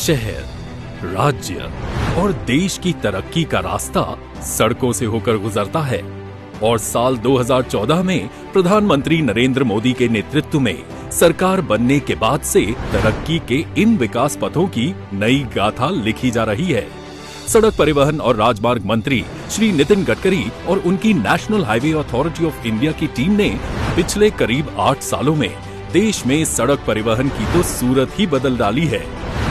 शहर, राज्य और देश की तरक्की का रास्ता सड़कों से होकर गुजरता है और साल 2014 में प्रधानमंत्री नरेंद्र मोदी के नेतृत्व में सरकार बनने के बाद से तरक्की के इन विकास पथों की नई गाथा लिखी जा रही है। सड़क परिवहन और राजमार्ग मंत्री श्री नितिन गडकरी और उनकी national highway authority of India की टीम ने पिछले करीब 8 सालों में देश में सड़क परिवहन की तो सूरत ही बदल डाली है।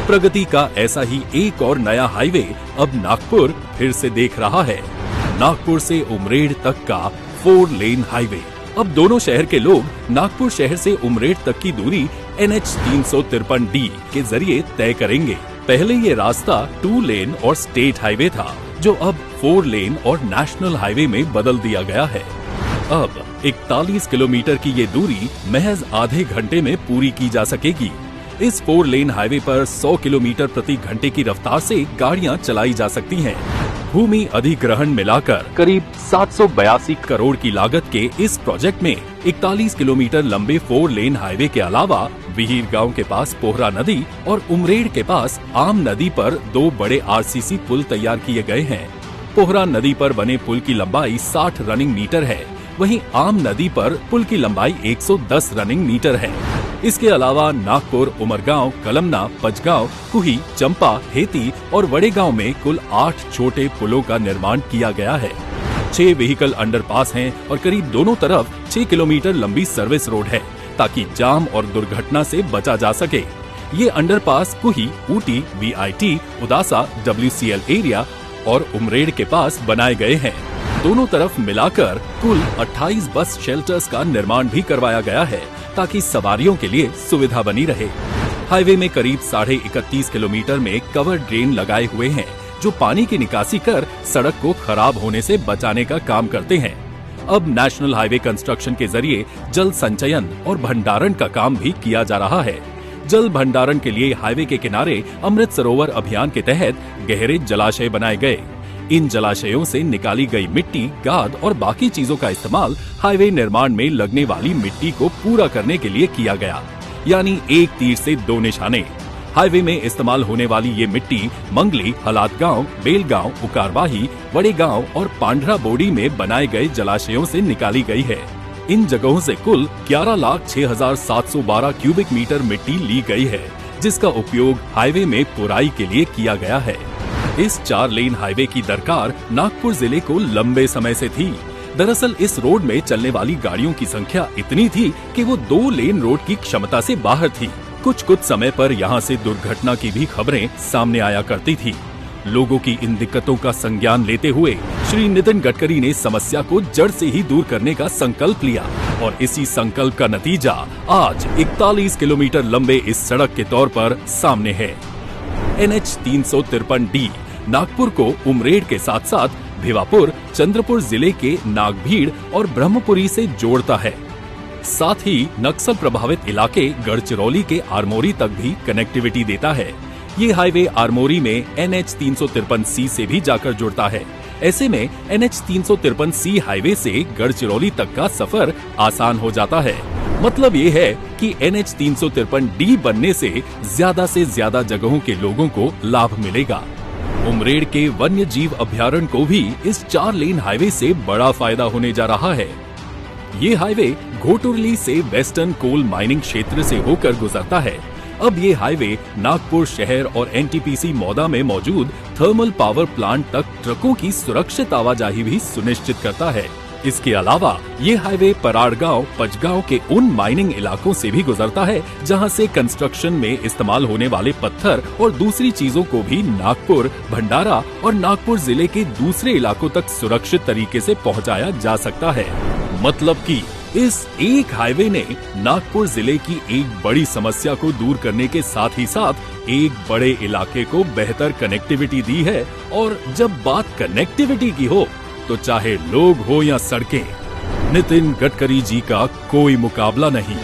प्रगति का ऐसा ही एक और नया हाईवे अब नागपुर फिर से देख रहा है। नागपुर से उमरेड तक का 4 लेन हाईवे। अब दोनों शहर के लोग नागपुर शहर से उमरेड तक की दूरी NH 353D के जरिए तय करेंगे। पहले ये रास्ता 2 लेन और स्टेट हाईवे था, जो अब 4 लेन और नेशनल हाईवे में बदल दिया गया है। अब 41 किलोमीटर की ये दूरी महज आधे घंटे में पूरी की जा सकेगी। इस 4 लेन हाईवे पर 100 किलोमीटर प्रति घंटे की रफ्तार से गाड़ियां चलाई जा सकती हैं। भूमि अधिग्रहण मिलाकर करीब 782 करोड़ की लागत के इस प्रोजेक्ट में 41 किलोमीटर लंबे 4 लेन हाईवे के अलावा विहीर गांव के पास पोहरा नदी और उमरेड के पास आम नदी पर 2 बड़े RCC पुल तैयार किए गए हैं। पोहरा नदी पर बने पुल की लंबाई 60 रनिंग मीटर है, वहीं आम नदी पर पुल की लंबाई 110 रनिंग मीटर है। इसके अलावा नागपुर, उमरगांव, कलमना, पचगांव, कुही, चंपा, हेती और वड़ेगांव में कुल 8 छोटे पुलों का निर्माण किया गया है। 6 व्हीकल अंडरपास हैं और करीब दोनों तरफ 6 किलोमीटर लंबी सर्विस रोड है, ताकि जाम और दुर्घटना से बचा जा सके। ये underpass Kuhi, Ooty, VIT, उदासा, WCL area और उमरेड के पास बनाए गए हैं। दोनों तरफ मिलाकर कुल 28 बस शेल्टर्स का निर्माण भी करवाया गया है, ताकि सवारियों के लिए सुविधा बनी रहे। हाईवे में करीब 31.5 किलोमीटर में कवर ड्रेन लगाए हुए हैं, जो पानी की निकासी कर सड़क को खराब होने से बचाने का काम करते हैं। अब नेशनल हाईवे कंस्ट्रक्शन के जरिए जल संचयन और भंडारण का काम भी किया जा रहा है। जल भंडारण के लिए हाईवे के किनारे अमृत सरोवर अभियान के तहत गहरे जलाशय बनाए गए। इन जलाशयों से निकाली गई मिट्टी, गाद और बाकी चीजों का इस्तेमाल हाईवे निर्माण में लगने वाली मिट्टी को पूरा करने के लिए किया गया, यानी एक तीर से 2 निशाने। हाईवे में इस्तेमाल होने वाली ये मिट्टी मंगली, हलादगांव, बेलगांव, उकारवाही, वड़ेगांव और पांड्रा बोडी में बनाए गए जलाशयों से निकाली गई है। इन जगहों से कुल 11,06,712 क्यूबिक मीटर मिट्टी ली गई है, जिसका उपयोग हाईवे में पुराई के लिए किया गया है। इस 4 लेन हाईवे की दरकार नागपुर जिले को लंबे समय से थी। दरअसल इस रोड में चलने वाली गाड़ियों की संख्या इतनी थी कि वो 2 लेन रोड की क्षमता से बाहर थी। कुछ समय पर यहाँ से दुर्घटना की भी खबरें सामने आया करती थी। लोगों की इन दिक्कतों का संज्ञान लेते हुए श्री नितिन गडकरी ने समस्या को जड़ से ही दूर करने का संकल्प लिया और इसी संकल्प का नतीजा आज 41 किलोमीटर लंबे इस सड़क के तौर पर सामने है। NH 353D नागपुर को उमरेड के साथ साथ भिवापुर, चंद्रपुर जिले के नागभीड़ और ब्रह्मपुरी से जोड़ता है। साथ ही नक्सल प्रभावित इलाके गढ़चिरौली के आरमोरी तक भी कनेक्टिविटी देता है। ये हाईवे आरमोरी में NH 353C से भी जाकर जुड़ता है। ऐसे में NH 353C हाईवे से गढ़चिरौली तक का सफर आसान हो जाता है। मतलब ये है कि NH 353D बनने से ज्यादा जगहों के लोगों को लाभ मिलेगा। उमरेड के वन्य जीव अभयारण्य को भी इस 4 लेन हाईवे से बड़ा फायदा होने जा रहा है। ये हाईवे घोटुरली से वेस्टर्न कोल माइनिंग क्षेत्र से होकर गुजरता है। अब ये हाईवे नागपुर शहर और NTPC मौदा में मौजूद थर्मल पावर प्लांट तक ट्रकों की सुरक्षित आवाजाही भी सुनिश्चित करता है। इसके अलावा ये हाईवे पराड़गांव, पचगांव के उन माइनिंग इलाकों से भी गुजरता है, जहां से कंस्ट्रक्शन में इस्तेमाल होने वाले पत्थर और दूसरी चीजों को भी नागपुर, भंडारा और नागपुर जिले के दूसरे इलाकों तक सुरक्षित तरीके से पहुंचाया जा सकता है। मतलब कि इस एक हाईवे ने नागपुर जिले की एक बड़ी समस्या को दूर करने के साथ ही साथ एक बड़े इलाके को बेहतर कनेक्टिविटी दी है। और जब बात कनेक्टिविटी की हो तो चाहे लोग हो या सड़कें, नितिन गडकरी जी का कोई मुकाबला नहीं।